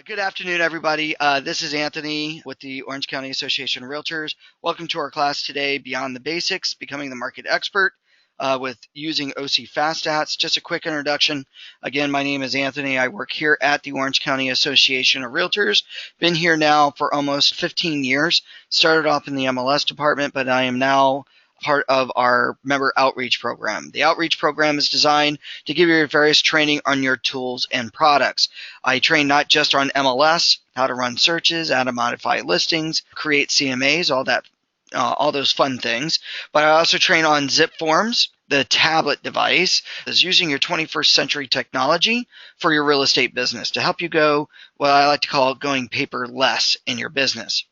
Good afternoon, everybody. This is Anthony with the Orange County Association of Realtors. Welcome to our class today, Beyond the Basics, Becoming the Market Expert with using OC FastStats. Just a quick introduction. Again, my name is Anthony. I work here at the Orange County Association of Realtors. Been here now for almost 15 years. Started off in the MLS department, but I am now part of our member outreach program. The outreach program is designed to give you various training on your tools and products. I train not just on MLS, how to run searches, how to modify listings, create CMAs, all those fun things, but I also train on zip forms, the tablet device, is using your 21st century technology for your real estate business to help you go, what I like to call going paperless in your business.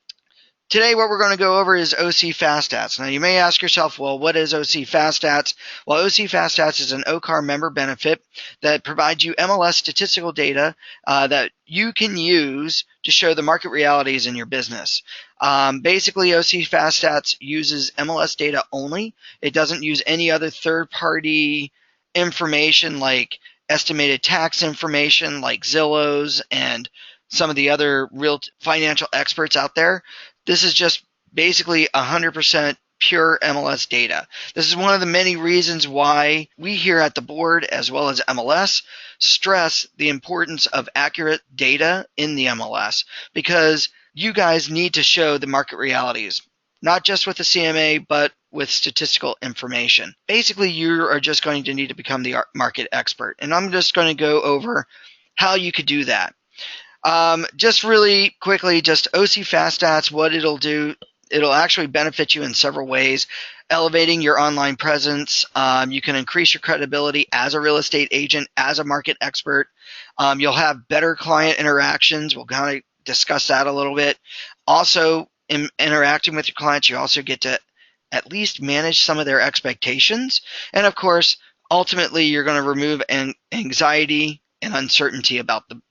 Today, what we're going to go over is OC FastStats. Now, you may ask yourself, well, what is OC FastStats? Well, OC FastStats is an OCAR member benefit that provides you MLS statistical data that you can use to show the market realities in your business. Basically, OC FastStats uses MLS data only. It doesn't use any other third-party information like estimated tax information like Zillow's and some of the other real financial experts out there. This is just basically 100% pure MLS data. This is one of the many reasons why we here at the board, as well as MLS, stress the importance of accurate data in the MLS, because you guys need to show the market realities, not just with the CMA, but with statistical information. Basically, you are just going to need to become the market expert, and I'm just going to go over how you could do that. Just really quickly, just OC FastStats, what it'll do, it'll actually benefit you in several ways. Elevating your online presence. You can increase your credibility as a real estate agent, as a market expert. You'll have better client interactions. We'll kind of discuss that a little bit. Also, in interacting with your clients, you also get to at least manage some of their expectations. And of course, ultimately, you're going to remove anxiety and uncertainty about the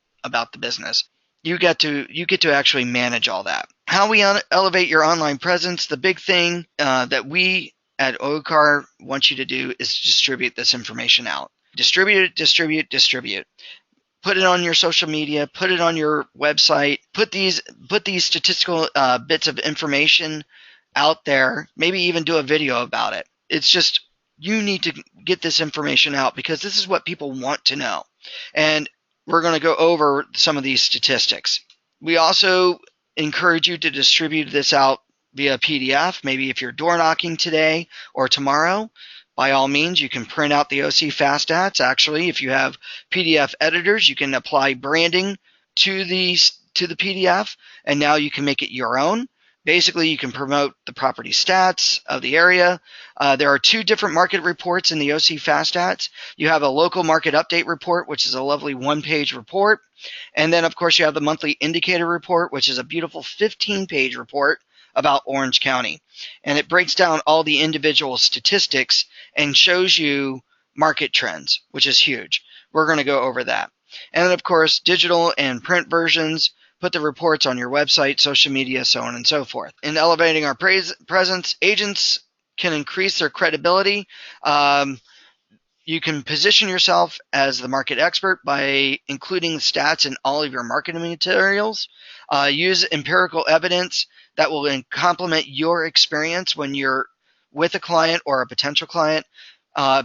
business. You get to actually manage all that. How we elevate your online presence, the big thing that we at OCAR want you to do is distribute this information out. Distribute it. Put it on your social media, put it on your website, put these statistical bits of information out there, maybe even do a video about it. It's just, you need to get this information out because this is what people want to know. And we're going to go over some of these statistics. We also encourage you to distribute this out via PDF. Maybe if you're door knocking today or tomorrow, by all means, you can print out the OC FastStats. Actually, if you have PDF editors, you can apply branding to the PDF, and now you can make it your own. Basically, you can promote the property stats of the area. There are two different market reports in the OC FastStats. You have a local market update report, which is a lovely one-page report. And then, of course, you have the monthly indicator report, which is a beautiful 15-page report about Orange County. And it breaks down all the individual statistics and shows you market trends, which is huge. We're going to go over that. And then, of course, digital and print versions. Put the reports on your website, social media, so on and so forth. In elevating our presence, agents can increase their credibility. You can position yourself as the market expert by including the stats in all of your marketing materials. Use empirical evidence that will complement your experience when you're with a client or a potential client.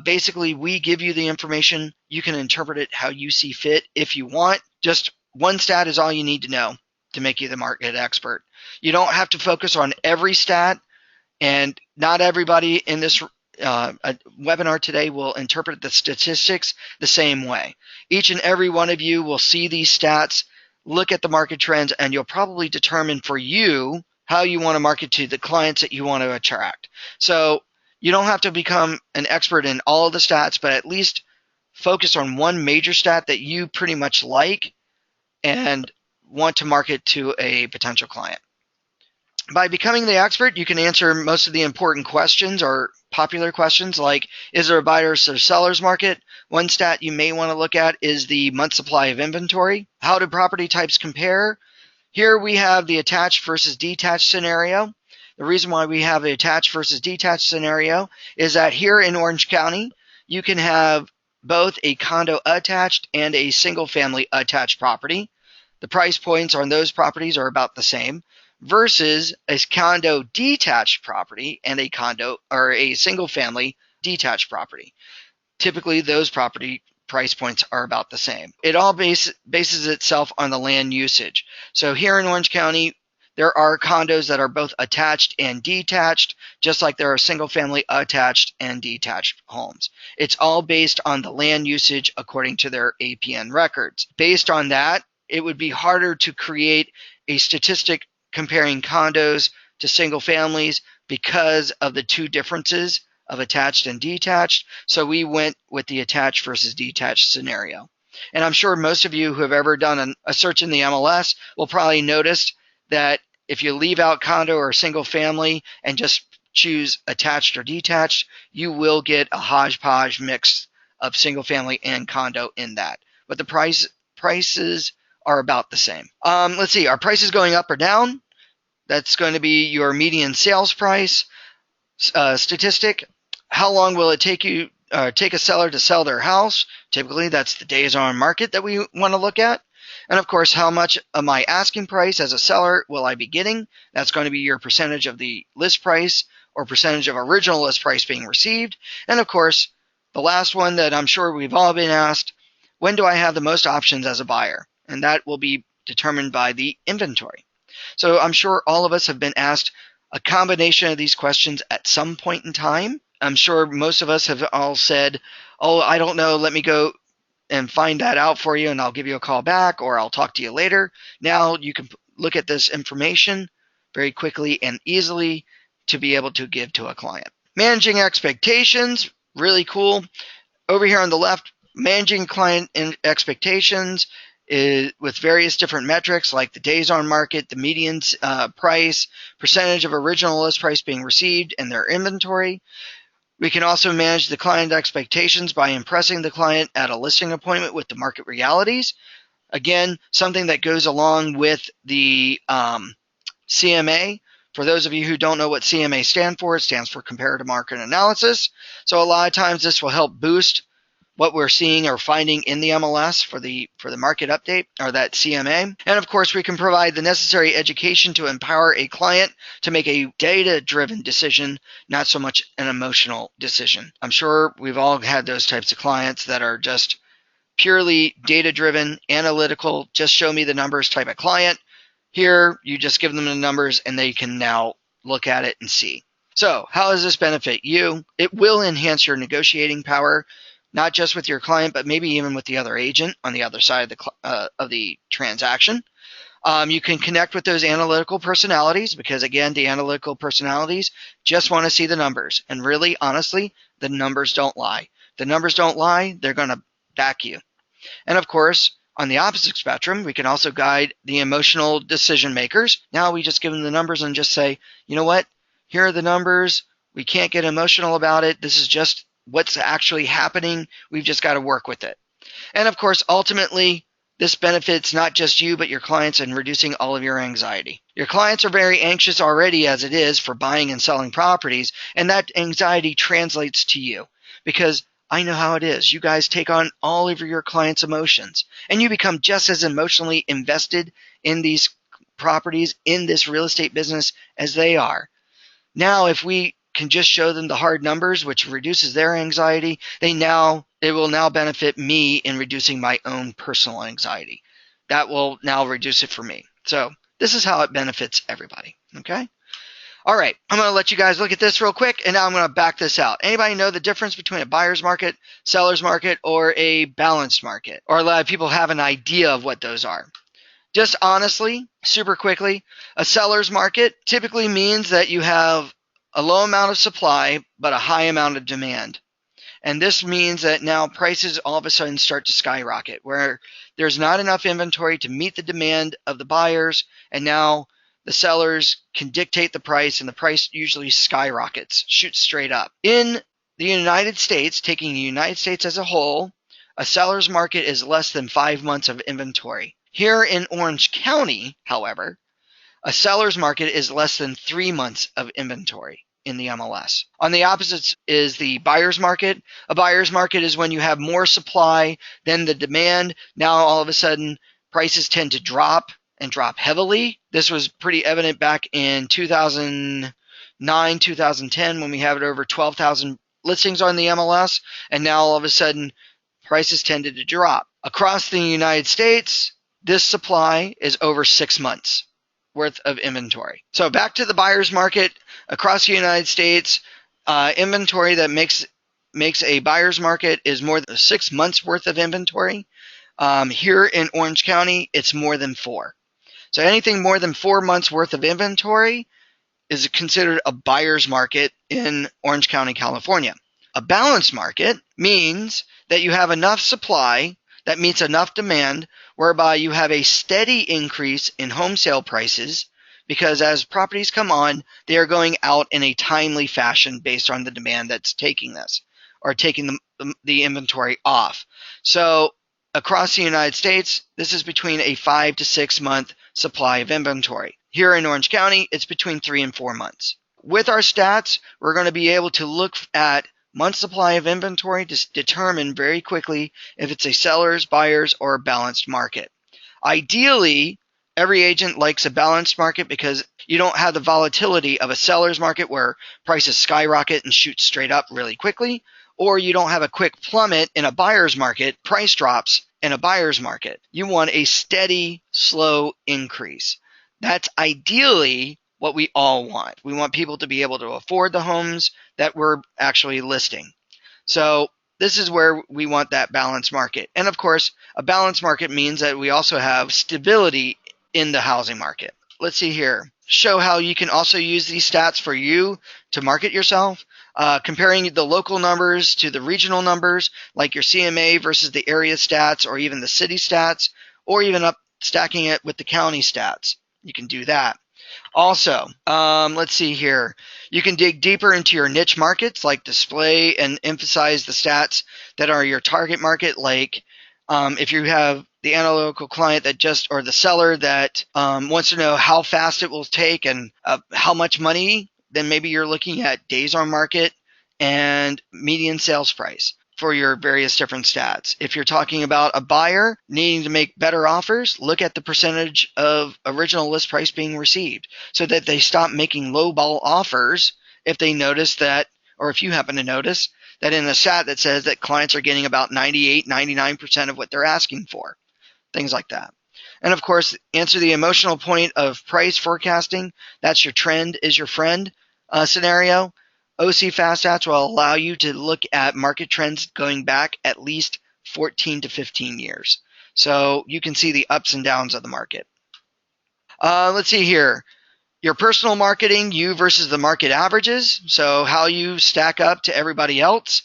Basically, we give you the information. You can interpret it how you see fit if you want. Just one stat is all you need to know to make you the market expert. You don't have to focus on every stat, and not everybody in this webinar today will interpret the statistics the same way. Each and every one of you will see these stats, look at the market trends, and you'll probably determine for you how you want to market to the clients that you want to attract. So you don't have to become an expert in all of the stats, but at least focus on one major stat that you pretty much like and want to market to a potential client. By becoming the expert, you can answer most of the important questions or popular questions like, is there a buyer's or seller's market? One stat you may want to look at is the month supply of inventory. How do property types compare? Here we have the attached versus detached scenario. The reason why we have the attached versus detached scenario is that here in Orange County, you can have both a condo attached and a single family attached property. the price points on those properties are about the same, versus a condo detached property and a condo or a single family detached property. Typically, those property price points are about the same. It all bases itself on the land usage. So here in Orange County, there are condos that are both attached and detached, just like there are single-family attached and detached homes. It's all based on the land usage according to their APN records. Based on that, it would be harder to create a statistic comparing condos to single families because of the two differences of attached and detached. So we went with the attached versus detached scenario. And I'm sure most of you who have ever done a search in the MLS will probably notice that if you leave out condo or single family and just choose attached or detached, you will get a hodgepodge mix of single family and condo in that. But the prices are about the same. Let's see, are prices going up or down? That's going to be your median sales price statistic. How long will it take a seller to sell their house? Typically, that's the days on market that we want to look at. And of course, how much of my asking price as a seller will I be getting? That's going to be your percentage of the list price or percentage of original list price being received. And of course, the last one that I'm sure we've all been asked, when do I have the most options as a buyer? And that will be determined by the inventory. So I'm sure all of us have been asked a combination of these questions at some point in time. I'm sure most of us have all said, oh, I don't know, let me go and find that out for you and I'll give you a call back or I'll talk to you later. Now you can look at this information very quickly and easily to be able to give to a client. Managing expectations, really cool. Over here on the left, managing client expectations is with various different metrics like the days on market, the median price, percentage of original list price being received, and their inventory. We can also manage the client expectations by impressing the client at a listing appointment with the market realities. Again, something that goes along with the CMA. For those of you who don't know what CMA stands for, it stands for Comparative Market Analysis. So a lot of times this will help boost what we're seeing or finding in the MLS for the market update or that CMA. And of course, we can provide the necessary education to empower a client to make a data-driven decision, not so much an emotional decision. I'm sure we've all had those types of clients that are just purely data-driven, analytical, just show me the numbers type of client. Here, you just give them the numbers and they can now look at it and see. So how does this benefit you? It will enhance your negotiating power, not just with your client, but maybe even with the other agent on the other side of the transaction. You can connect with those analytical personalities because, again, the analytical personalities just want to see the numbers. And really, honestly, the numbers don't lie. The numbers don't lie. They're going to back you. And of course, on the opposite spectrum, we can also guide the emotional decision makers. Now we just give them the numbers and just say, you know what? Here are the numbers. We can't get emotional about it. This is just what's actually happening. We've just got to work with it. And of course, ultimately, this benefits not just you, but your clients in reducing all of your anxiety. Your clients are very anxious already as it is for buying and selling properties, and that anxiety translates to you because I know how it is. You guys take on all of your clients' emotions, and you become just as emotionally invested in these properties, in this real estate business as they are. Now, if we can just show them the hard numbers, which reduces their anxiety, it will now benefit me in reducing my own personal anxiety. That will now reduce it for me. So this is how it benefits everybody. Okay. All right. I'm going to let you guys look at this real quick, and now I'm going to back this out. Anybody know the difference between a buyer's market, seller's market, or a balanced market? Or a lot of people have an idea of what those are. Just honestly, super quickly, a seller's market typically means that you have a low amount of supply, but a high amount of demand. And this means that now prices all of a sudden start to skyrocket, where there's not enough inventory to meet the demand of the buyers, and now the sellers can dictate the price, and the price usually skyrockets, shoots straight up. In the United States, taking the United States as a whole, a seller's market is less than 5 months of inventory. Here in Orange County, however, a seller's market is less than 3 months of inventory in the MLS. On the opposite is the buyer's market. A buyer's market is when you have more supply than the demand. Now all of a sudden prices tend to drop and drop heavily. This was pretty evident back in 2009, 2010 when we had over 12,000 listings on the MLS, and now all of a sudden prices tended to drop. Across the United States, this supply is over 6 months worth of inventory. So back to the buyer's market across the United States, inventory that makes a buyer's market is more than 6 months worth of inventory. Here in Orange County, it's more than 4. So anything more than 4 months worth of inventory is considered a buyer's market in Orange County, California. A balanced market means that you have enough supply that meets enough demand, whereby you have a steady increase in home sale prices, because as properties come on, they are going out in a timely fashion based on the demand that's taking this, or taking the inventory off. So across the United States, this is between a 5 to 6 month supply of inventory. Here in Orange County, it's between 3 and 4 months. With our stats, we're going to be able to look at month supply of inventory to determine very quickly if it's a seller's, buyer's, or a balanced market. Ideally, every agent likes a balanced market because you don't have the volatility of a seller's market where prices skyrocket and shoot straight up really quickly, or you don't have a quick plummet in a buyer's market, price drops in a buyer's market. You want a steady, slow increase. That's ideally what we all want. We want people to be able to afford the homes that we're actually listing. So this is where we want that balanced market. And of course, a balanced market means that we also have stability in the housing market. Let's see here. Show how you can also use these stats for you to market yourself. Comparing the local numbers to the regional numbers, like your CMA versus the area stats, or even the city stats, or even stacking it with the county stats. You can do that. Also, let's see here. You can dig deeper into your niche markets, like display and emphasize the stats that are your target market. Like if you have the analytical client or the seller that wants to know how fast it will take and how much money, then maybe you're looking at days on market and median sales price for your various different stats. If you're talking about a buyer needing to make better offers, look at the percentage of original list price being received so that they stop making lowball offers if they notice that, or if you happen to notice that in a stat that says that clients are getting about 98, 99% of what they're asking for, things like that. And of course, answer the emotional point of price forecasting. That's your trend is your friend scenario. OC FastStats will allow you to look at market trends going back at least 14 to 15 years. So you can see the ups and downs of the market. Let's see here. Your personal marketing, you versus the market averages. So how you stack up to everybody else.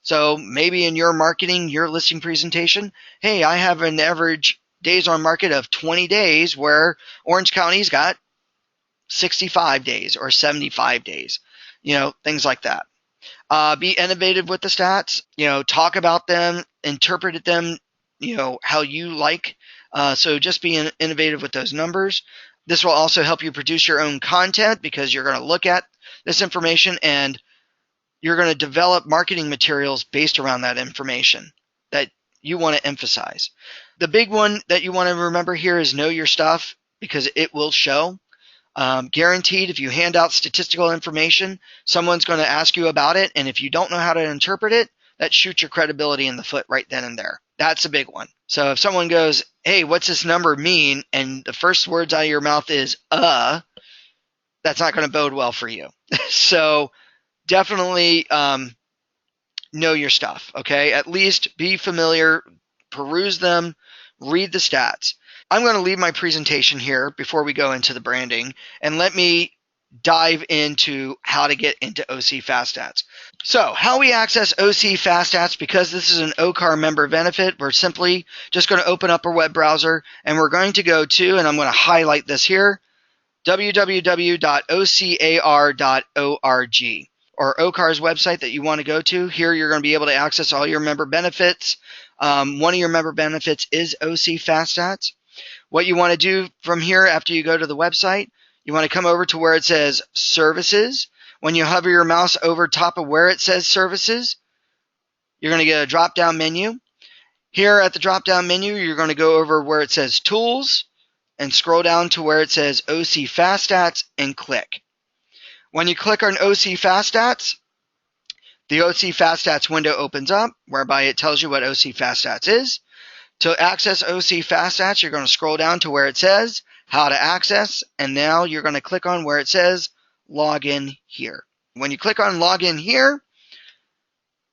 So maybe in your marketing, your listing presentation, hey, I have an average days on market of 20 days where Orange County's got 65 days or 75 days. Things like that. Be innovative with the stats, talk about them, interpret them, how you like. So just be innovative with those numbers. This will also help you produce your own content because you're going to look at this information and you're going to develop marketing materials based around that information that you want to emphasize. The big one that you want to remember here is know your stuff because it will show. Guaranteed, if you hand out statistical information, someone's going to ask you about it, and if you don't know how to interpret it, that shoots your credibility in the foot right then and there. That's a big one. So if someone goes, hey, what's this number mean? And the first words out of your mouth is, that's not going to bode well for you. So definitely know your stuff, okay? At least be familiar, peruse them, read the stats. I'm going to leave my presentation here before we go into the branding, and let me dive into how to get into OC FastStats. So how we access OC FastStats, because this is an OCAR member benefit, we're simply just going to open up our web browser, and we're going to go to, and I'm going to highlight this here, www.ocar.org, or OCAR's website that you want to go to. Here you're going to be able to access all your member benefits. One of your member benefits is OC FastStats. What you want to do from here after you go to the website, you want to come over to where it says Services. When you hover your mouse over top of where it says Services, you're going to get a drop-down menu. Here at the drop-down menu, you're going to go over where it says Tools and scroll down to where it says OC FastStats and click. When you click on OC FastStats, the OC FastStats window opens up, whereby it tells you what OC FastStats is. To access OC FastStats, you're going to scroll down to where it says How to Access, and now you're going to click on where it says Login Here. When you click on Login Here,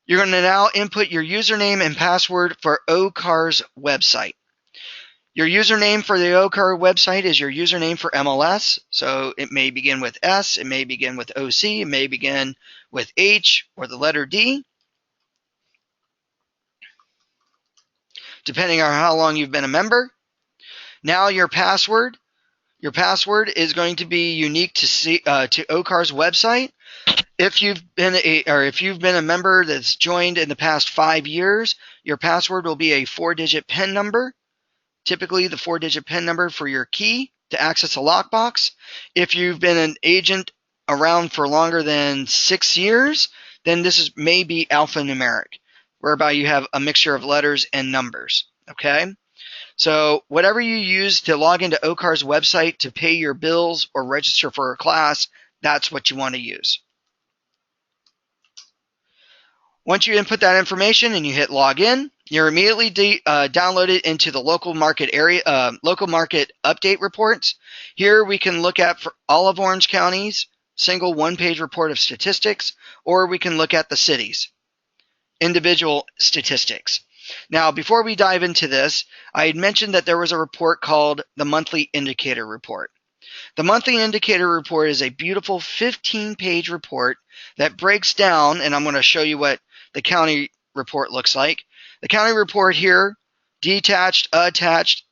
you're going to now input your username and password for OCAR's website. Your username for the OCAR website is your username for MLS, so it may begin with S, it may begin with OC, it may begin with H or the letter D, depending on how long you've been a member. Now your password is going to be unique to OCAR's website. If you've been a member that's joined in the past 5 years, your password will be a 4-digit PIN number. Typically the 4-digit PIN number for your key to access a lockbox. If you've been an agent around for longer than 6 years, then this may be alphanumeric, whereby you have a mixture of letters and numbers. Okay? So whatever you use to log into OCAR's website to pay your bills or register for a class, that's what you want to use. Once you input that information and you hit login, you're immediately downloaded into the local market update reports. Here we can look at for all of Orange County's single one-page report of statistics, or we can look at the cities, individual statistics. Now, before we dive into this, I had mentioned that there was a report called the Monthly Indicator Report. The Monthly Indicator Report is a beautiful 15-page report that breaks down, and I'm going to show you what the county report looks like. The county report here, detached, attached,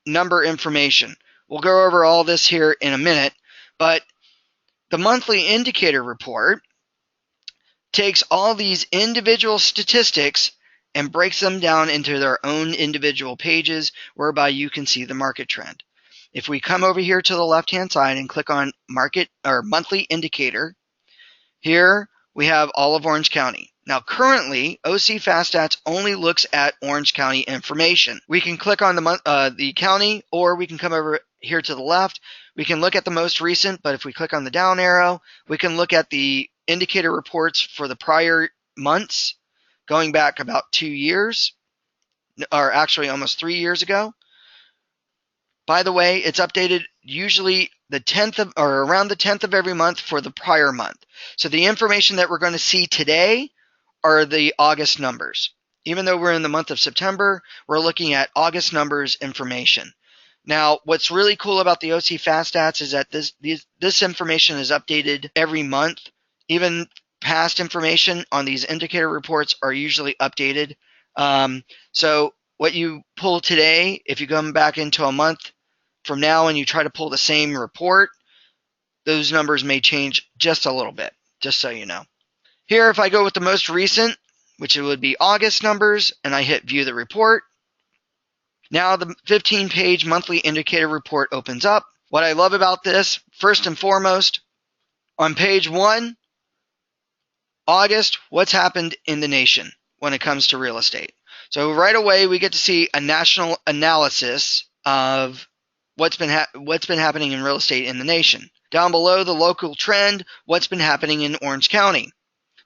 number information. We'll go over all this here in a minute, but the Monthly Indicator Report takes all these individual statistics and breaks them down into their own individual pages, whereby you can see the market trend. If we come over here to the left-hand side and click on Market or Monthly Indicator, here we have all of Orange County. Now, currently, OC FastStats only looks at Orange County information. We can click on the county, or we can come over here to the left. We can look at the most recent, but if we click on the down arrow, we can look at the indicator reports for the prior months, going back about 2 years, or actually almost 3 years ago. By the way, it's updated usually the 10th of, or around the 10th of every month for the prior month. So the information that we're going to see today are the August numbers. Even though we're in the month of September, we're looking at August numbers information. Now, what's really cool about the OC FastStats is that this information is updated every month. Even past information on these indicator reports are usually updated. So what you pull today, if you come back into a month from now and you try to pull the same report, those numbers may change just a little bit, just so you know. Here, if I go with the most recent, which it would be August numbers, and I hit View the Report, now the 15-page monthly indicator report opens up. What I love about this, first and foremost, on page 1, August, what's happened in the nation when it comes to real estate. So right away, we get to see a national analysis of what's been happening in real estate in the nation. Down below, the local trend, what's been happening in Orange County.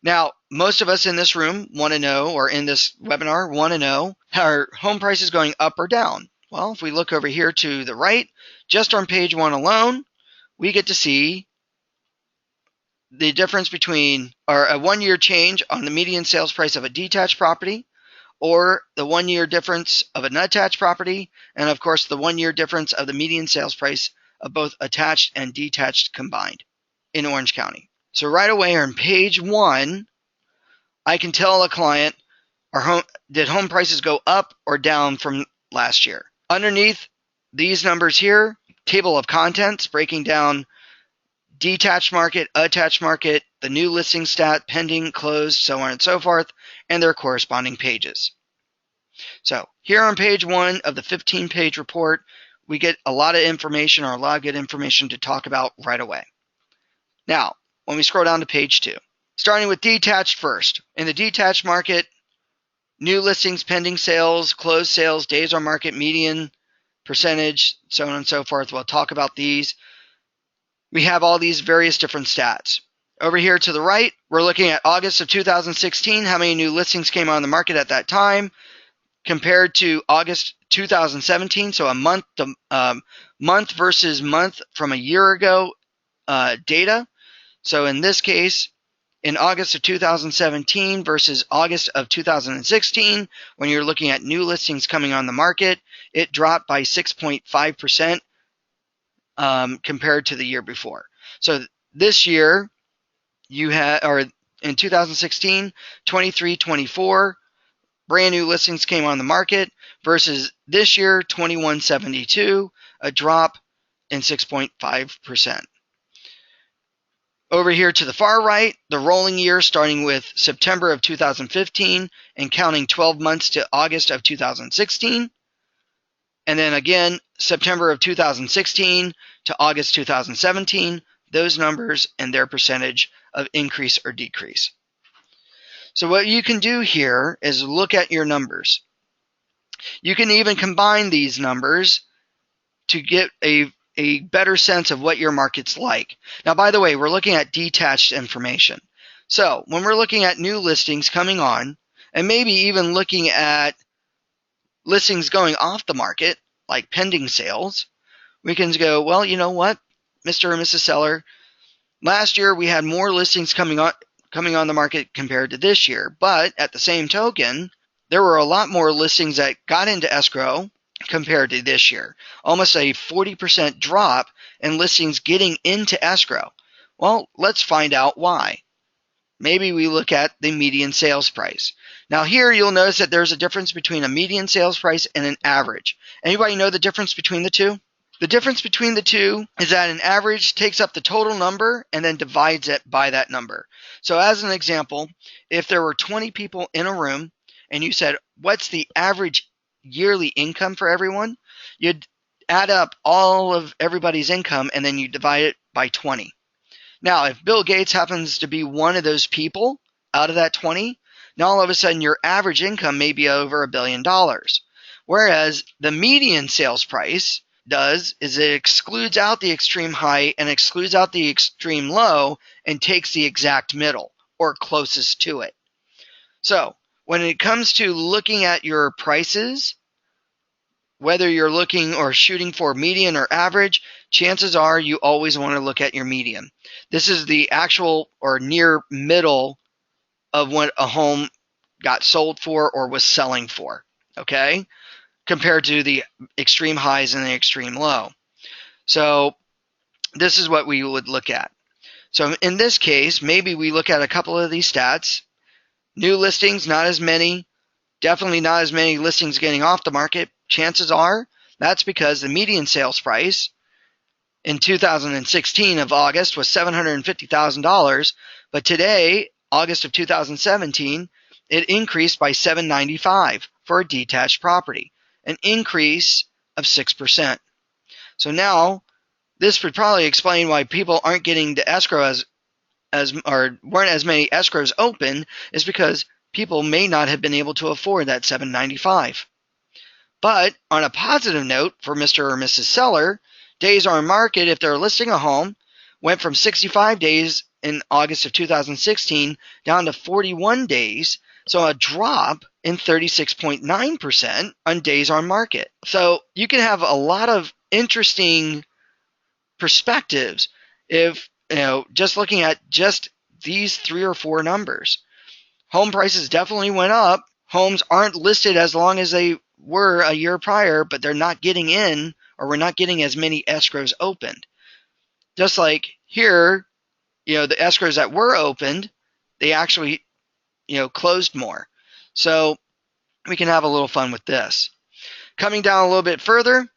Now, most of us in this room want to know, or in this webinar want to know, are home prices going up or down? Well, if we look over here to the right, just on page 1 alone, we get to see the difference between, or a 1-year change on the median sales price of a detached property, or the 1-year difference of an attached property, and of course the 1-year difference of the median sales price of both attached and detached combined in Orange County. So right away on page 1, I can tell a client, did home prices go up or down from last year? Underneath these numbers here, table of contents breaking down detached market, attached market, the new listing stat, pending, closed, so on and so forth, and their corresponding pages. So here on page 1 of the 15-page report, we get a lot of information, or a lot of good information to talk about right away. Now, when we scroll down to page 2, starting with detached first. In the detached market, new listings, pending sales, closed sales, days on market, median, percentage, so on and so forth. We'll talk about these. We have all these various different stats. Over here to the right, we're looking at August of 2016, how many new listings came on the market at that time, compared to August 2017, so a month versus month from a year ago data. So in this case, in August of 2017 versus August of 2016, when you're looking at new listings coming on the market, it dropped by 6.5% compared to the year before. So this year, you had, or in 2016, 2324 brand new listings came on the market versus this year, 2172, a drop in 6.5%. Over here to the far right, the rolling year starting with September of 2015 and counting 12 months to August of 2016. And then again, September of 2016 to August 2017, those numbers and their percentage of increase or decrease. So what you can do here is look at your numbers. You can even combine these numbers to get a better sense of what your market's like. Now, by the way, we're looking at detached information. So when we're looking at new listings coming on, and maybe even looking at listings going off the market, like pending sales, we can go, well, you know what, Mr. or Mrs. Seller, last year we had more listings coming on the market compared to this year. But at the same token, there were a lot more listings that got into escrow compared to this year. Almost a 40% drop in listings getting into escrow. Well, let's find out why. Maybe we look at the median sales price. Now here you'll notice that there's a difference between a median sales price and an average. Anybody know the difference between the two? The difference between the two is that an average takes up the total number and then divides it by that number. So as an example, if there were 20 people in a room and you said, what's the average yearly income for everyone? You'd add up all of everybody's income and then you divide it by 20. Now, if Bill Gates happens to be one of those people out of that 20, now all of a sudden your average income may be over $1 billion. Whereas the median sales price is it excludes out the extreme high and excludes out the extreme low and takes the exact middle or closest to it. So when it comes to looking at your prices, whether you're looking or shooting for median or average, chances are you always want to look at your median. This is the actual or near middle of what a home got sold for or was selling for, okay? Compared to the extreme highs and the extreme low. So this is what we would look at. So in this case, maybe we look at a couple of these stats. New listings, not as many. Definitely not as many listings getting off the market. Chances are that's because the median sales price in 2016 of August was $750,000, but today, August of 2017, it increased by $795,000 for a detached property, an increase of 6%. So now, this would probably explain why people aren't getting to escrow or weren't as many escrows open, is because people may not have been able to afford that $795,000. But on a positive note for Mr. or Mrs. Seller, days on market, if they're listing a home, went from 65 days in August of 2016 down to 41 days, so a drop in 36.9% on days on market. So you can have a lot of interesting perspectives if, just looking at just these 3 or 4 numbers. Home prices definitely went up. Homes aren't listed as long as they were a year prior, but they're not getting in, or we're not getting as many escrows opened. Just like here, the escrows that were opened, they actually, closed more. So we can have a little fun with this. Coming down a little bit further,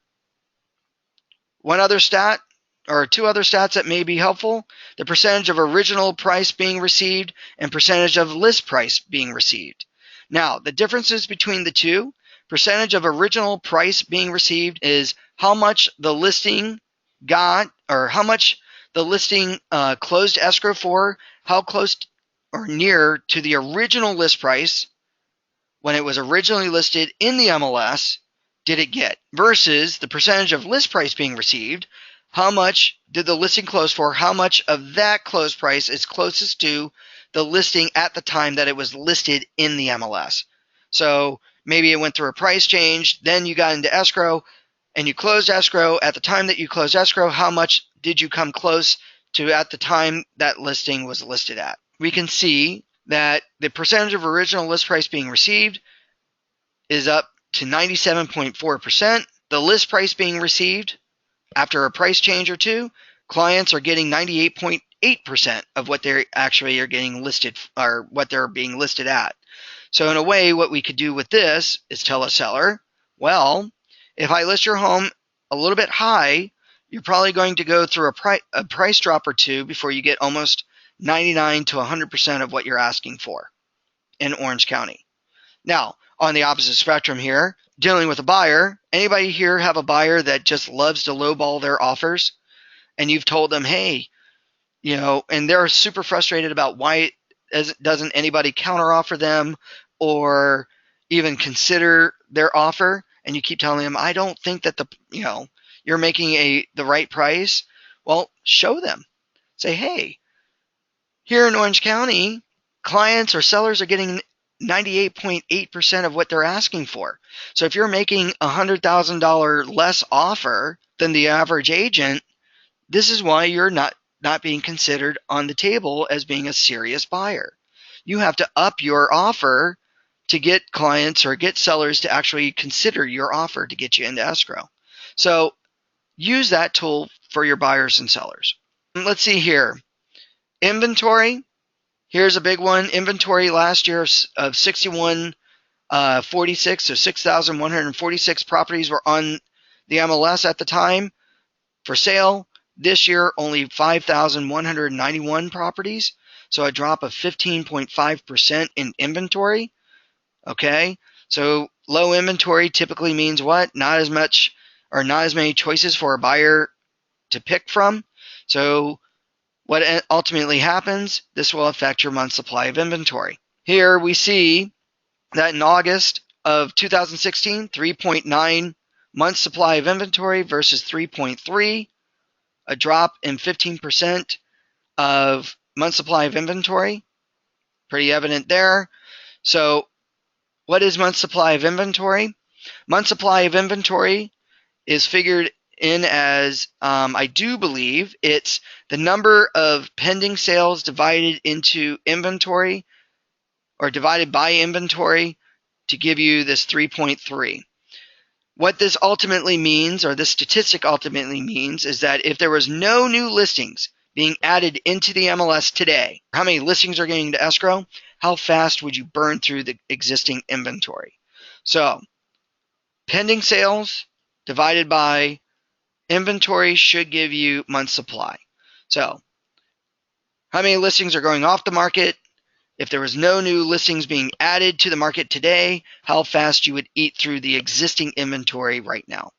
one other stat, or 2 other stats that may be helpful: the percentage of original price being received and percentage of list price being received. Now, the differences between the two: percentage of original price being received is how much the listing got, or how much the listing closed escrow for, how close or near to the original list price when it was originally listed in the MLS did it get versus the percentage of list price being received. How much did the listing close for? How much of that close price is closest to the listing at the time that it was listed in the MLS? So maybe it went through a price change, then you got into escrow, and you closed escrow. At the time that you closed escrow, how much did you come close to at the time that listing was listed at? We can see that the percentage of original list price being received is up to 97.4%. The list price being received after a price change or two, clients are getting 98.8% of what they actually are getting listed, or what they're being listed at. So in a way, what we could do with this is tell a seller, well, if I list your home a little bit high, you're probably going to go through a price drop or two before you get almost 99 to 100% of what you're asking for in Orange County. Now, on the opposite spectrum here, dealing with a buyer, anybody here have a buyer that just loves to lowball their offers? And you've told them, hey, and they're super frustrated about why doesn't anybody counteroffer them or even consider their offer? And you keep telling them, I don't think that you're making the right price. Well, show them. Say, hey, here in Orange County, clients or sellers are getting 98.8% of what they're asking for. So if you're making a $100,000 less offer than the average agent, this is why you're not being considered on the table as being a serious buyer. You have to up your offer to get clients or get sellers to actually consider your offer to get you into escrow. So use that tool for your buyers and sellers. Let's see here. Inventory. Here's a big one. Inventory last year of 6146, so 6,146 properties were on the MLS at the time for sale. This year, only 5,191 properties, so a drop of 15.5% in inventory. Okay, so low inventory typically means what? Not as much or not as many choices for a buyer to pick from. So what ultimately happens, this will affect your month's supply of inventory. Here we see that in August of 2016, 3.9 months supply of inventory versus 3.3, a drop in 15% of month supply of inventory. Pretty evident there. So what is month supply of inventory? Month supply of inventory is figured in as, I do believe, it's the number of pending sales divided into inventory or divided by inventory to give you this 3.3. What this ultimately means, or this statistic ultimately means, is that if there was no new listings being added into the MLS today, how many listings are getting to escrow? How fast would you burn through the existing inventory? So, pending sales divided by inventory should give you month supply. So, how many listings are going off the market? If there was no new listings being added to the market today, how fast you would eat through the existing inventory right now.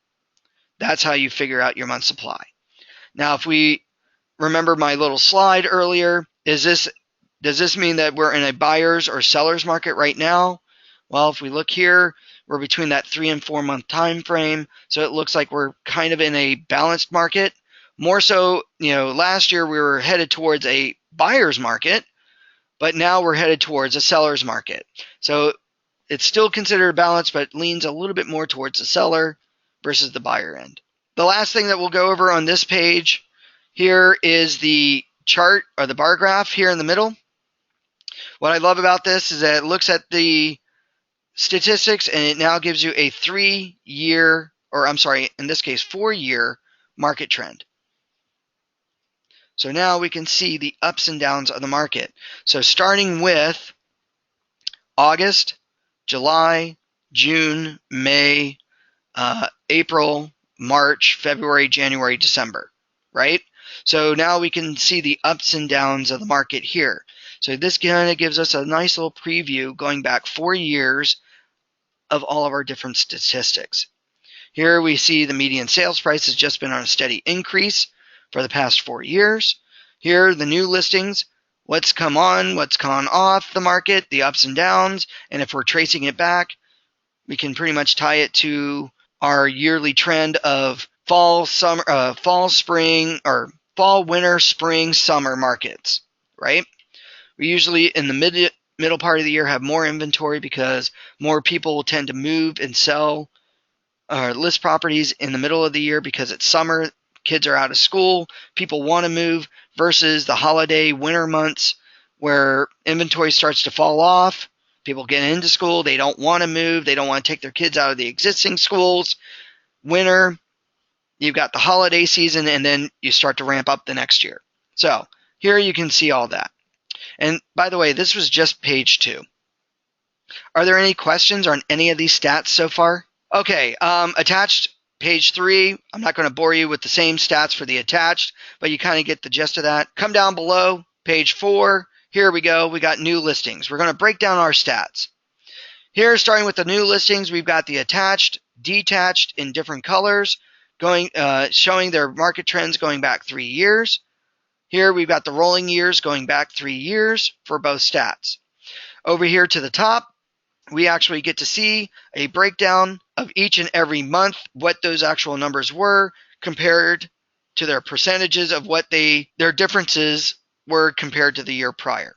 That's how you figure out your month supply. Now, if we remember my little slide earlier, does this mean that we're in a buyer's or seller's market right now? Well, if we look here, we're between that 3 and 4 month time frame, so it looks like we're kind of in a balanced market. More so, last year we were headed towards a buyer's market, but now we're headed towards a seller's market. So it's still considered balanced, but leans a little bit more towards the seller versus the buyer end. The last thing that we'll go over on this page here is the chart or the bar graph here in the middle. What I love about this is that it looks at the statistics and it now gives you a 3-year, or I'm sorry, in this case 4-year market trend. So now we can see the ups and downs of the market. So starting with August, July, June, May, April, March, February, January, December, right? So now we can see the ups and downs of the market here. So this kind of gives us a nice little preview going back 4 years of all of our different statistics. Here we see the median sales price has just been on a steady increase for the past 4 years. Here, the new listings what's come on, what's gone off the market, the ups and downs, and if we're tracing it back, we can pretty much tie it to our yearly trend of fall, winter, spring, summer markets, right? We usually in the middle part of the year have more inventory because more people will tend to move and sell or list properties in the middle of the year because it's summer, kids are out of school, people want to move, versus the holiday winter months where inventory starts to fall off. People get into school, they don't want to move, they don't want to take their kids out of the existing schools. Winter, you've got the holiday season, and then you start to ramp up the next year. So here you can see all that. And by the way, this was just page 2. Are there any questions on any of these stats so far? Okay, attached, page 3. I'm not going to bore you with the same stats for the attached, but you kind of get the gist of that. Come down below, page 4. Here we go. We got new listings. We're going to break down our stats. Here, starting with the new listings, we've got the attached, detached in different colors, showing their market trends going back 3 years. Here we've got the rolling years going back 3 years for both stats. Over here to the top, we actually get to see a breakdown of each and every month, what those actual numbers were compared to their percentages of what their differences were compared to the year prior.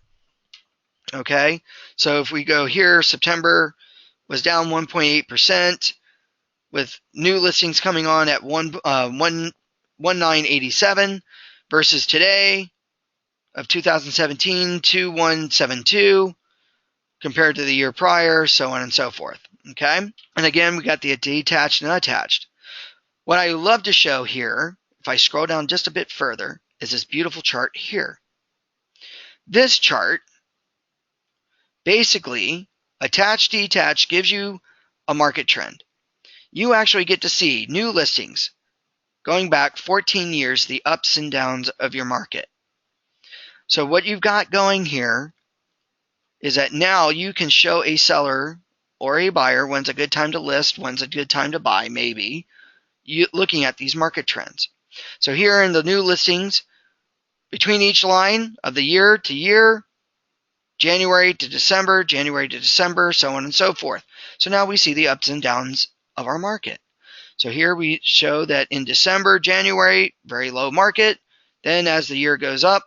Okay, so if we go here, September was down 1.8%, with new listings coming on at 1987 versus today of 2017, 2172 compared to the year prior, so on and so forth. Okay, and again, we got the detached and attached. What I love to show here, if I scroll down just a bit further, is this beautiful chart here. This chart, basically, attached, detached, gives you a market trend. You actually get to see new listings going back 14 years, the ups and downs of your market. So what you've got going here is that now you can show a seller or a buyer when's a good time to list, when's a good time to buy, maybe, looking at these market trends. So here in the new listings, between each line of the year to year, January to December, so on and so forth. So now we see the ups and downs of our market. So here we show that in December, January, very low market. Then as the year goes up,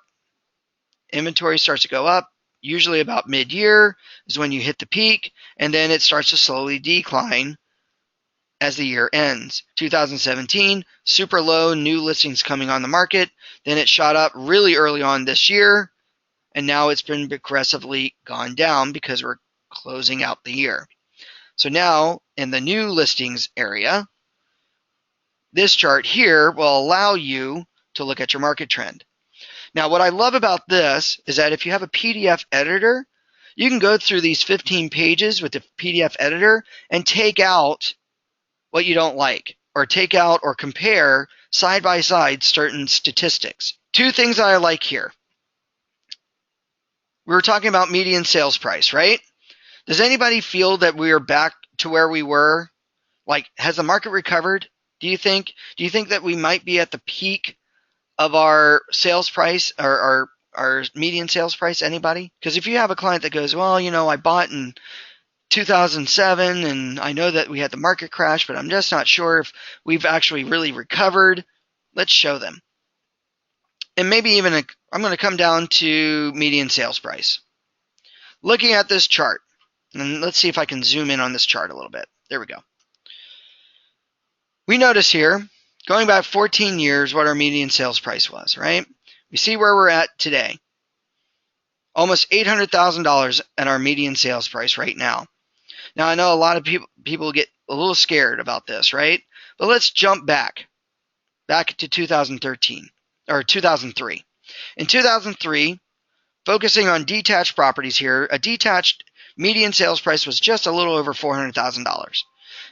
inventory starts to go up. Usually about mid-year is when you hit the peak, and then it starts to slowly decline as the year ends. 2017, super low, new listings coming on the market. Then it shot up really early on this year, and now it's been progressively gone down because we're closing out the year. So now in the new listings area, this chart here will allow you to look at your market trend. Now, what I love about this is that if you have a PDF editor, you can go through these 15 pages with the PDF editor and take out what you don't like, or take out or compare side by side certain statistics. 2 things that I like here. We were talking about median sales price, right? Does anybody feel that we are back to where we were? Like, has the market recovered? Do you think that we might be at the peak of our sales price, or our median sales price? Anybody? Because if you have a client that goes, well, I bought in 2007 and I know that we had the market crash, but I'm just not sure if we've actually really recovered, let's show them. And maybe even I'm going to come down to median sales price. Looking at this chart, and let's see if I can zoom in on this chart a little bit. There we go. We notice here, going back 14 years, what our median sales price was, right? We see where we're at today. Almost $800,000 at our median sales price right now. Now, I know a lot of people get a little scared about this, right? But let's jump back to 2013, or 2003. In 2003, focusing on detached properties here, a detached median sales price was just a little over $400,000.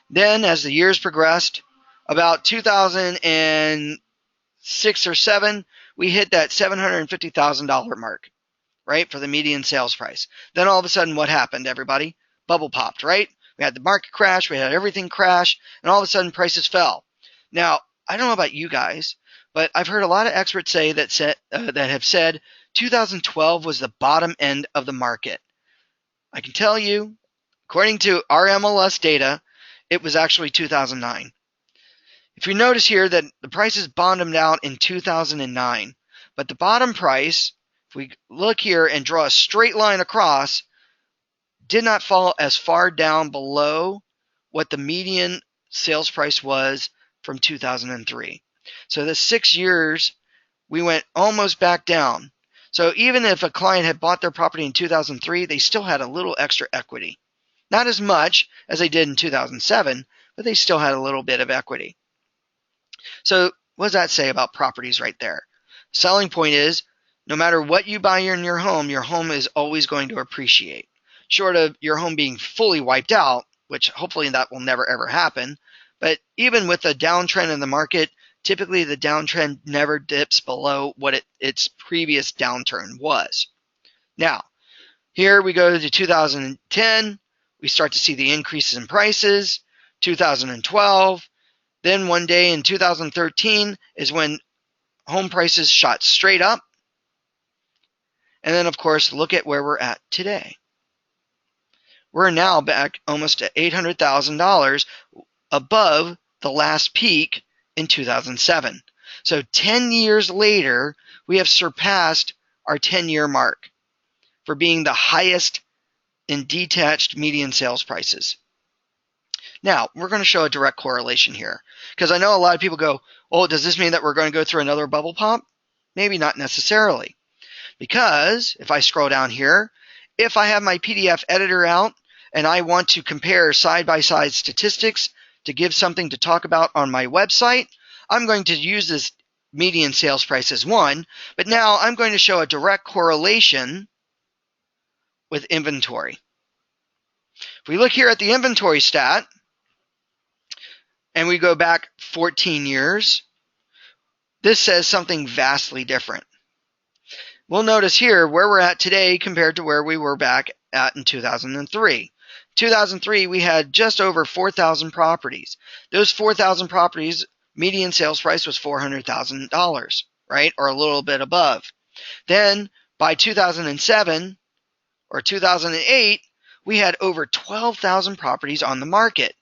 Then, as the years progressed, about 2006 or 7, we hit that $750,000 mark, right, for the median sales price. Then all of a sudden, what happened, everybody? Bubble popped, right? We had the market crash, we had everything crash, and all of a sudden prices fell. Now, I don't know about you guys, but I've heard a lot of experts say that have said 2012 was the bottom end of the market. I can tell you, according to our MLS data, it was actually 2009. If you notice here that the prices bottomed out in 2009, but the bottom price, if we look here and draw a straight line across, did not fall as far down below what the median sales price was from 2003. So the 6 years, we went almost back down. So even if a client had bought their property in 2003, they still had a little extra equity. Not as much as they did in 2007, but they still had a little bit of equity. So what does that say about properties right there? Selling point is, no matter what you buy in your home is always going to appreciate. Short of your home being fully wiped out, which hopefully that will never ever happen, but even with a downtrend in the market, typically the downtrend never dips below what its previous downturn was. Now, here we go to 2010, we start to see the increases in prices, 2012, then one day in 2013 is when home prices shot straight up. And then, of course, look at where we're at today. We're now back almost at $800,000 above the last peak in 2007. So 10 years later, we have surpassed our 10-year mark for being the highest in detached median sales prices. Now, we're going to show a direct correlation here, because I know a lot of people go, oh, does this mean that we're going to go through another bubble pop? Maybe not necessarily, because if I scroll down here, if I have my PDF editor out and I want to compare side-by-side statistics to give something to talk about on my website, I'm going to use this median sales price as one, but now I'm going to show a direct correlation with inventory. If we look here at the inventory stat, and we go back 14 years, this says something vastly different. We'll notice here where we're at today compared to where we were back at in 2003. 2003, we had just over 4,000 properties. Those 4,000 properties, median sales price was $400,000, right? Or a little bit above. Then by 2007 or 2008, we had over 12,000 properties on the market.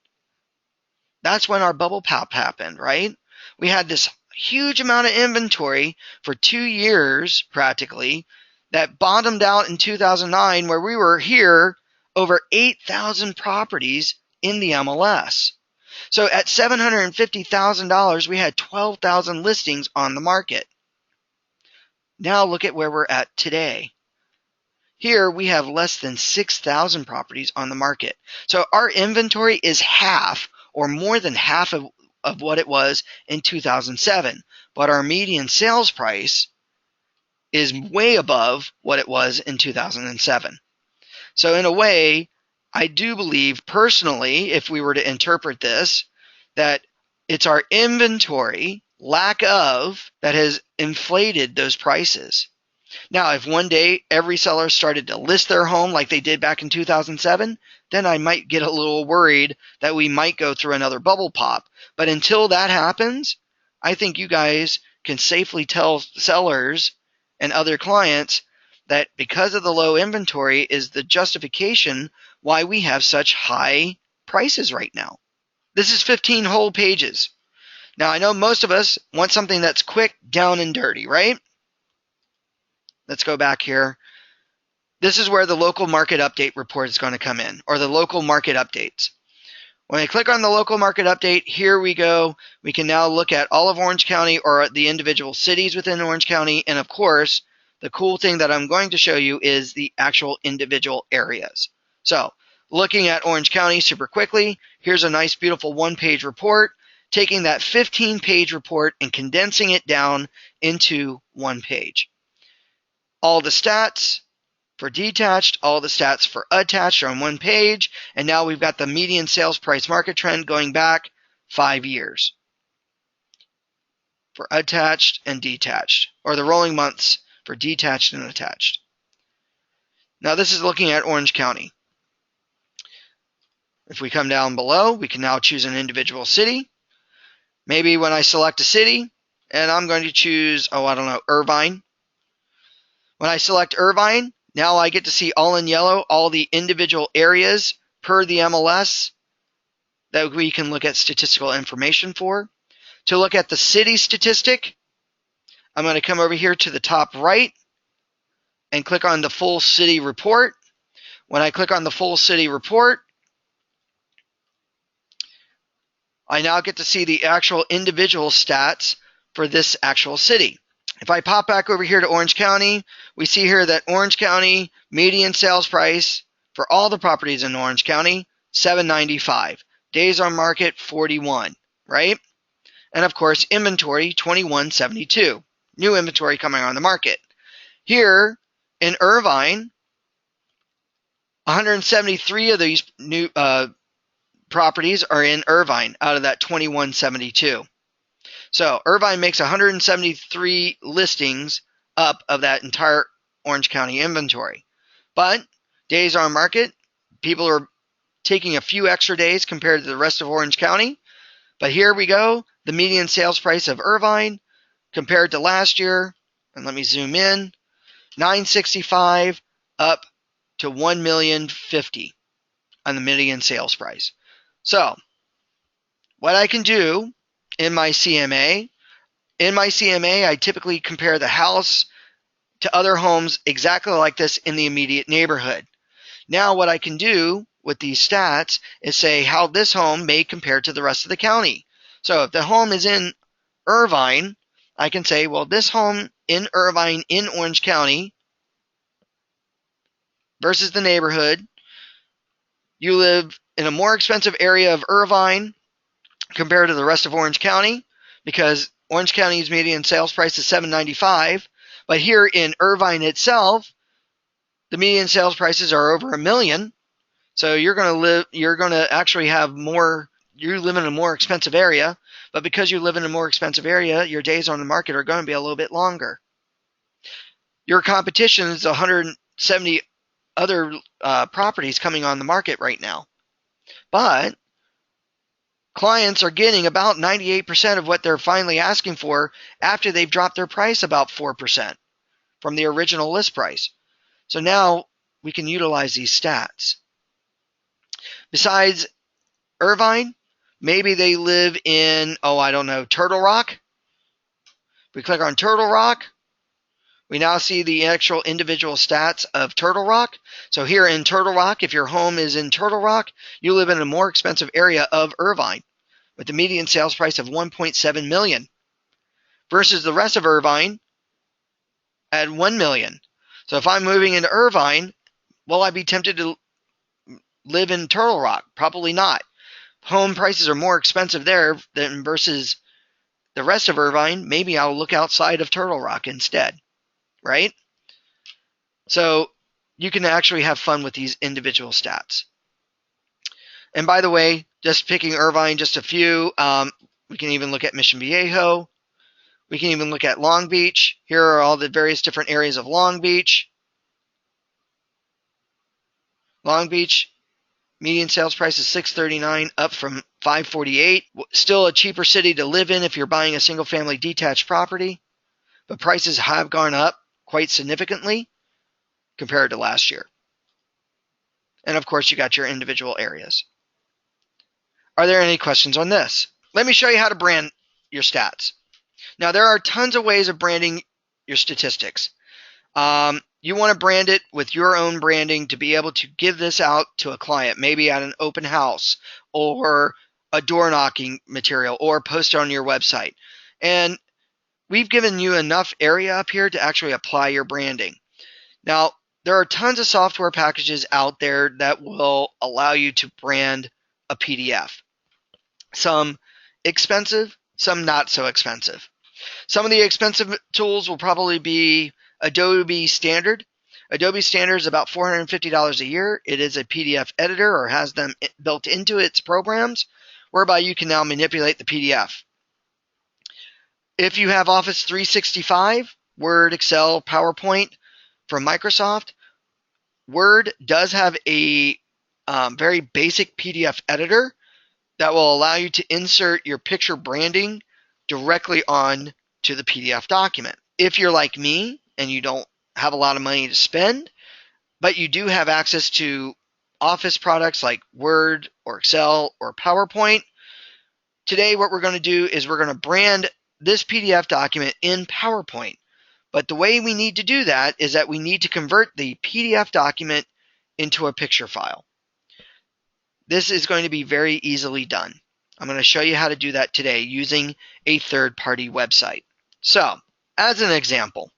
That's when our bubble pop happened, right? We had this huge amount of inventory for 2 years, practically, that bottomed out in 2009, where we were here over 8,000 properties in the MLS. So at $750,000, we had 12,000 listings on the market. Now look at where we're at today. Here we have less than 6,000 properties on the market. So our inventory is half or more than half of what it was in 2007. But our median sales price is way above what it was in 2007. So in a way, I do believe personally, if we were to interpret this, that it's our inventory lack of that has inflated those prices. Now, if one day every seller started to list their home like they did back in 2007, then I might get a little worried that we might go through another bubble pop. But until that happens, I think you guys can safely tell sellers and other clients that because of the low inventory is the justification why we have such high prices right now. This is 15 whole pages. Now, I know most of us want something that's quick, down, and dirty, right? Let's go back here. This is where the local market update report is going to come in, or the local market updates. When I click on the local market update, here we go. We can now look at all of Orange County or the individual cities within Orange County. And of course, the cool thing that I'm going to show you is the actual individual areas. So looking at Orange County super quickly, here's a nice, beautiful one-page report, taking that 15-page report and condensing it down into one page. All the stats for detached, all the stats for attached are on one page, and now we've got the median sales price market trend going back 5 years for attached and detached, or the rolling months for detached and attached. Now this is looking at Orange County. If we come down below, we can now choose an individual city. Maybe when I select a city, and I'm going to choose, I don't know, Irvine. When I select Irvine, now I get to see all in yellow, all the individual areas per the MLS that we can look at statistical information for. To look at the city statistic, I'm going to come over here to the top right and click on the full city report. When I click on the full city report, I now get to see the actual individual stats for this actual city. If I pop back over here to Orange County, we see here that Orange County median sales price for all the properties in Orange County, $795. Days on market, 41, right? And of course, inventory, 2172. New inventory coming on the market. Here in Irvine, 173 of these new properties are in Irvine out of that 2172. So Irvine makes 173 listings up of that entire Orange County inventory. But days on market, people are taking a few extra days compared to the rest of Orange County. But here we go, the median sales price of Irvine compared to last year, and let me zoom in, $965 up to $1,050,000 on the median sales price. So what I can do in my CMA, I typically compare the house to other homes exactly like this in the immediate neighborhood. Now what I can do with these stats is say how this home may compare to the rest of the county. So if the home is in Irvine, I can say, well, this home in Irvine in Orange County versus the neighborhood, you live in a more expensive area of Irvine compared to the rest of Orange County because Orange County's median sales price is $795, but here in Irvine itself, the median sales prices are over $1 million. So you're going to actually have more, you live in a more expensive area, but because you live in a more expensive area, your days on the market are going to be a little bit longer. Your competition is 170 other properties coming on the market right now. But clients are getting about 98% of what they're finally asking for after they've dropped their price about 4% from the original list price. So now we can utilize these stats. Besides Irvine, maybe they live in, Turtle Rock. We click on Turtle Rock. We now see the actual individual stats of Turtle Rock. So here in Turtle Rock, if your home is in Turtle Rock, you live in a more expensive area of Irvine with the median sales price of $1.7 million versus the rest of Irvine at $1 million. So if I'm moving into Irvine, will I be tempted to live in Turtle Rock? Probably not. Home prices are more expensive there than versus the rest of Irvine. Maybe I'll look outside of Turtle Rock instead, right? So you can actually have fun with these individual stats. And by the way, just picking Irvine, just a few, we can even look at Mission Viejo. We can even look at Long Beach. Here are all the various different areas of Long Beach. Long Beach, median sales price is $639, up from $548. Still a cheaper city to live in if you're buying a single-family detached property. But prices have gone up quite significantly compared to last year. And of course, you got your individual areas. Are there any questions on this? Let me show you how to brand your stats. Now, there are tons of ways of branding your statistics. You want to brand it with your own branding to be able to give this out to a client, maybe at an open house or a door knocking material or post it on your website. And we've given you enough area up here to actually apply your branding. Now, there are tons of software packages out there that will allow you to brand a PDF. Some expensive, some not so expensive. Some of the expensive tools will probably be Adobe Standard. Adobe Standard is about $450 a year. It is a PDF editor or has them built into its programs, whereby you can now manipulate the PDF. If you have Office 365, Word, Excel, PowerPoint from Microsoft, Word does have a very basic PDF editor that will allow you to insert your picture branding directly on to the PDF document. If you're like me and you don't have a lot of money to spend, but you do have access to Office products like Word or Excel or PowerPoint. Today, what we're going to do is we're going to brand this PDF document in PowerPoint. But the way we need to do that is that we need to convert the PDF document into a picture file. This is going to be very easily done. I'm going to show you how to do that today using a third-party website. So, as an example,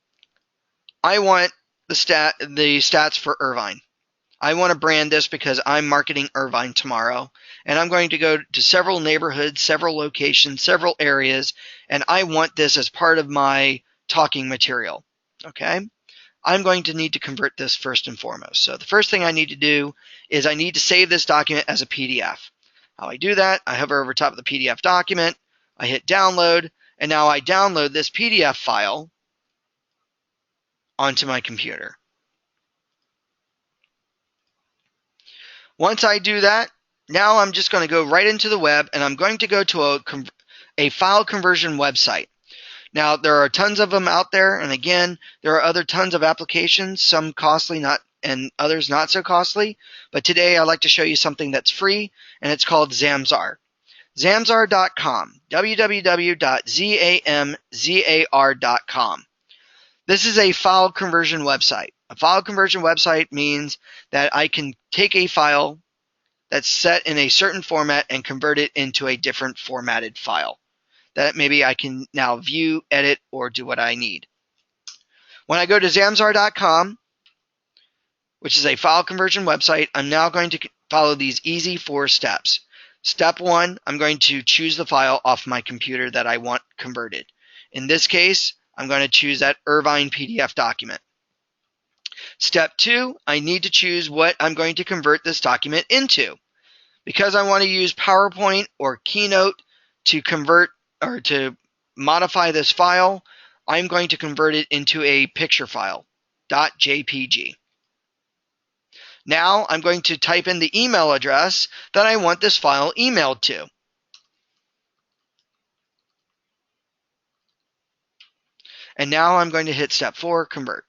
I want the stats for Irvine. I want to brand this because I'm marketing Irvine tomorrow, and I'm going to go to several neighborhoods, several locations, several areas, and I want this as part of my talking material. Okay? I'm going to need to convert this first and foremost. So the first thing I need to do is I need to save this document as a PDF. How I do that, I hover over top of the PDF document, I hit download, and now I download this PDF file onto my computer. Once I do that, now I'm just going to go right into the web, and I'm going to go to a file conversion website. Now, there are tons of them out there, and again, there are other tons of applications, some costly and others not so costly. But today, I'd like to show you something that's free, and it's called Zamzar. Zamzar.com, www.zamzar.com. This is a file conversion website. A file conversion website means that I can take a file that's set in a certain format and convert it into a different formatted file that maybe I can now view, edit, or do what I need. When I go to zamzar.com, which is a file conversion website, I'm now going to follow these easy 4 steps. Step 1, I'm going to choose the file off my computer that I want converted. In this case, I'm going to choose that Irvine PDF document. Step 2, I need to choose what I'm going to convert this document into. Because I want to use PowerPoint or Keynote to convert or to modify this file, I'm going to convert it into a picture file, .jpg. Now I'm going to type in the email address that I want this file emailed to. And now I'm going to hit step 4, convert.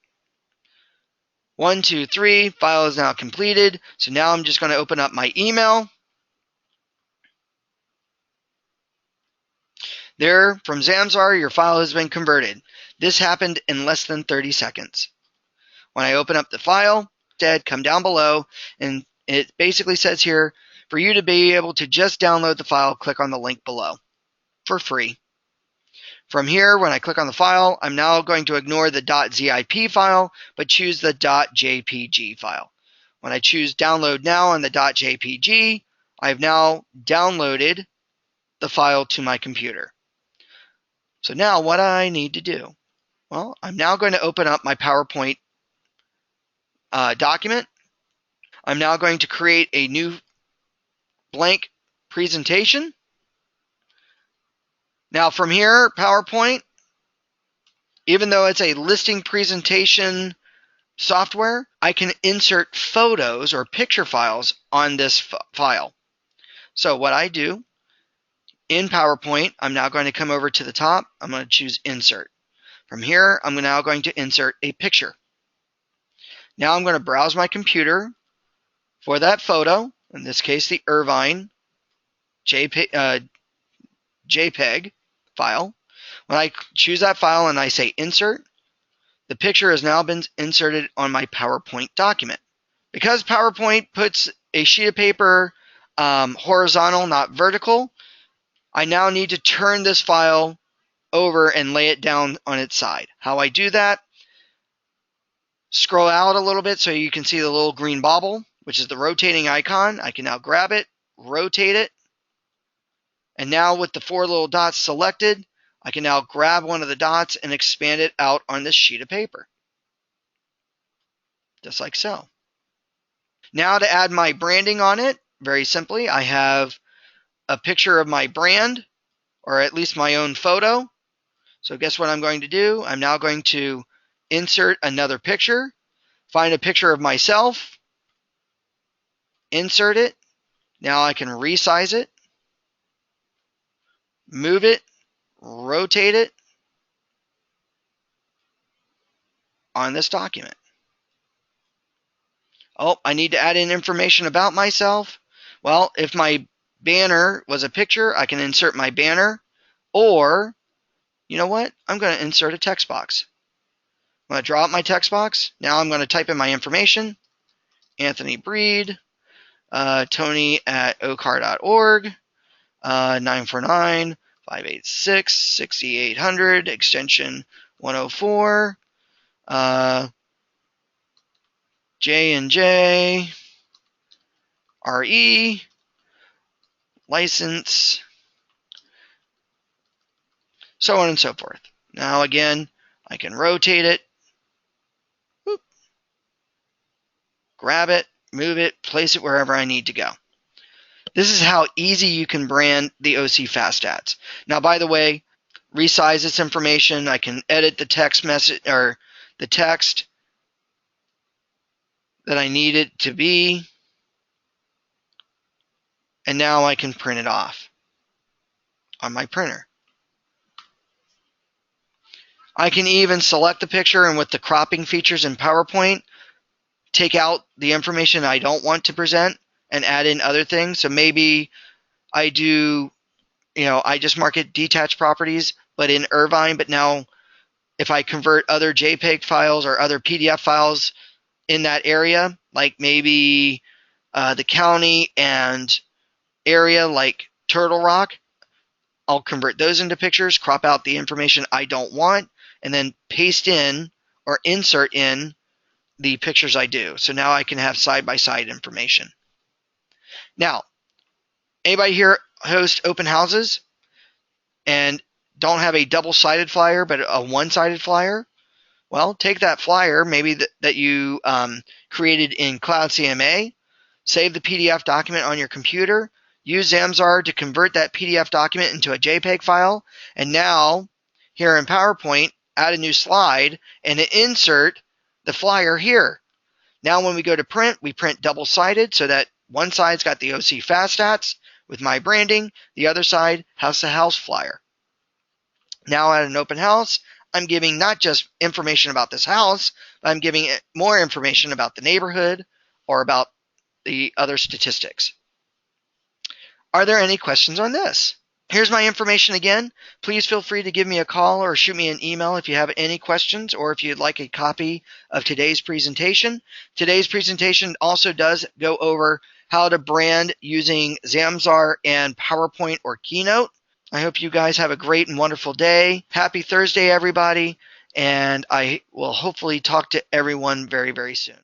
1, 2, 3, file is now completed. So now I'm just going to open up my email. There, from Zamzar, your file has been converted. This happened in less than 30 seconds. When I open up the file, instead come down below, and it basically says here, for you to be able to just download the file, click on the link below for free. From here, when I click on the file, I'm now going to ignore the .zip file, but choose the .jpg file. When I choose download now on the .jpg, I've now downloaded the file to my computer. So now what I need to do? Well, I'm now going to open up my PowerPoint document. I'm now going to create a new blank presentation. Now from here, PowerPoint, even though it's a listing presentation software, I can insert photos or picture files on this file. So what I do in PowerPoint, I'm now going to come over to the top. I'm going to choose Insert. From here, I'm now going to insert a picture. Now I'm going to browse my computer for that photo, in this case the Irvine JPEG file. When I choose that file and I say Insert, the picture has now been inserted on my PowerPoint document. Because PowerPoint puts a sheet of paper horizontal, not vertical, I now need to turn this file over and lay it down on its side. How I do that? Scroll out a little bit so you can see the little green bauble, which is the rotating icon. I can now grab it, rotate it, and now with the 4 little dots selected, I can now grab one of the dots and expand it out on this sheet of paper. Just like so. Now to add my branding on it, very simply, I have a picture of my brand, or at least my own photo. So guess what I'm going to do? I'm now going to insert another picture, find a picture of myself, insert it. Now I can resize it, move it, rotate it, on this document. Oh, I need to add in information about myself. Well, if my banner was a picture, I can insert my banner, or you know what? I'm going to insert a text box. I'm going to draw up my text box. Now I'm going to type in my information. Anthony Bried, Tony at ocar.org, 949-586-6800, extension 104, J&J, RE, license, so on and so forth. Now again, I can rotate it, whoop, grab it, move it, place it wherever I need to go. This is how easy you can brand the OC FastStats. Now, by the way, resize this information. I can edit the text message or the text that I need it to be. And now I can print it off on my printer. I can even select the picture, and with the cropping features in PowerPoint, take out the information I don't want to present and add in other things. So maybe I do, I just mark it detached properties, but in Irvine. But now if I convert other JPEG files or other PDF files in that area, like maybe the county and area like Turtle Rock, I'll convert those into pictures, crop out the information I don't want, and then paste in or insert in the pictures I do. So now I can have side-by-side information. Now, anybody here host open houses and don't have a double-sided flyer but a one-sided flyer? Well, take that flyer maybe that you created in Cloud CMA, save the PDF document on your computer, use Zamzar to convert that PDF document into a JPEG file, and now here in PowerPoint, add a new slide and insert the flyer here. Now when we go to print, we print double-sided so that one side's got the OC FastStats with my branding, the other side has the house flyer. Now at an open house, I'm giving not just information about this house, but I'm giving it more information about the neighborhood or about the other statistics. Are there any questions on this? Here's my information again. Please feel free to give me a call or shoot me an email if you have any questions or if you'd like a copy of today's presentation. Today's presentation also does go over how to brand using Zamzar and PowerPoint or Keynote. I hope you guys have a great and wonderful day. Happy Thursday, everybody, and I will hopefully talk to everyone very, very soon.